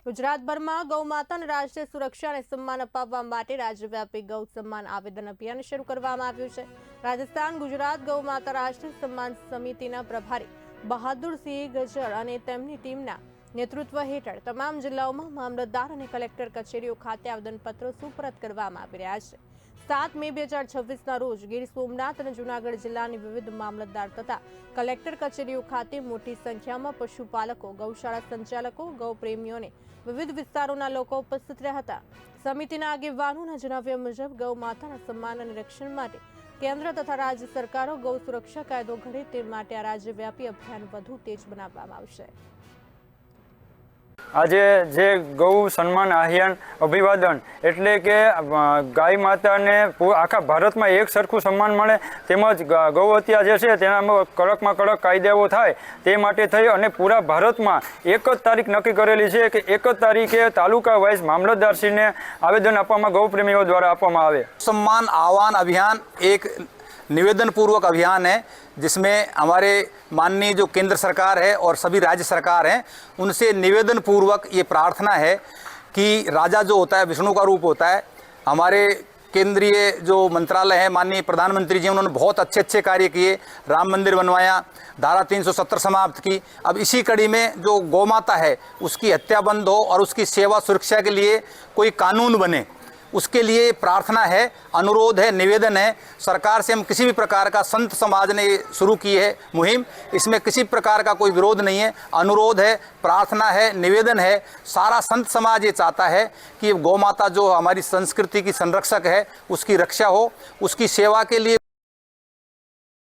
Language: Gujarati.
ગુજરાતભરમાં ગૌમાતાને રાષ્ટ્રીય સુરક્ષા અને સન્માન અપાવવા માટે રાજ્યવ્યાપી ગૌ સન્માન આવેદન અભિયાન શરૂ કરવામાં આવ્યું છે। રાજસ્થાન ગુજરાત ગૌમાતા રાષ્ટ્રીય સન્માન સમિતિના પ્રભારી બહાદુરસિંહ ગજ્જર અને તેમની ટીમના નેતૃત્વ હેઠળ તમામ જિલ્લાઓમાં મામલતદાર અને કલેક્ટર કચેરીઓ ખાતે આવેદનપત્રો સુપરત કરવામાં આવી રહ્યા છે। 7 મે 2026ના રોજ ગીર સોમનાથ અને જૂનાગઢ જિલ્લાની વિવિધ મામલતદાર તથા કલેક્ટર કચેરીઓ ખાતે મોટી સંખ્યામાં પશુપાલકો, ગૌશાળા સંચાલકો, ગૌપ્રેમીઓને વિવિધ વિસ્તારોના લોકો ઉપસ્થિત રહ્યા હતા। સમિતિના આગેવાનોના જણાવ્યા મુજબ ગૌ માતાના સન્માન અને રક્ષણ માટે કેન્દ્ર તથા રાજ્ય સરકારો ગૌ સુરક્ષા કાયદો ઘડે તે માટે આ રાજ્યવ્યાપી અભિયાન વધુ તેજ બનાવવામાં આવશે। આજે જે ગૌ સન્માન અભિવાદન એટલે કે ગાય માતાને આખા ભારતમાં એક સરખું સન્માન મળે તેમજ ગૌ હત્યા જે છે તેનામાં કડકમાં કડક કાયદાઓ થાય તે માટે થઈ અને પૂરા ભારતમાં એક જ તારીખ નક્કી કરેલી છે કે એક જ તારીખે તાલુકા વાઇઝ મામલતદારશ્રીને આવેદન આપવામાં ગૌપ્રેમીઓ દ્વારા આપવામાં આવે। सम्मान आह्वान अभियान एक निवेदन पूर्वक अभियान है जिसमें हमारे माननीय जो केंद्र सरकार है और सभी राज्य सरकार हैं उनसे निवेदन पूर्वक ये प्रार्थना है कि राजा जो होता है विष्णु का रूप होता है। हमारे केंद्रीय जो मंत्रालय है माननीय प्रधानमंत्री जी उन्होंने बहुत अच्छे कार्य किए, राम मंदिर बनवाया, धारा 370 समाप्त की। अब इसी कड़ी में जो गौ माता है उसकी हत्या बंद हो और उसकी सेवा सुरक्षा के लिए कोई कानून बने, उसके लिए प्रार्थना है, अनुरोध है, निवेदन है। सरकार से हम किसी भी प्रकार का, संत समाज ने शुरू की है मुहिम, इसमें किसी प्रकार का कोई विरोध नहीं है। अनुरोध है, प्रार्थना है, निवेदन है। सारा संत समाज ये चाहता है कि गौ माता जो हमारी संस्कृति की संरक्षक है उसकी रक्षा हो, उसकी सेवा के लिए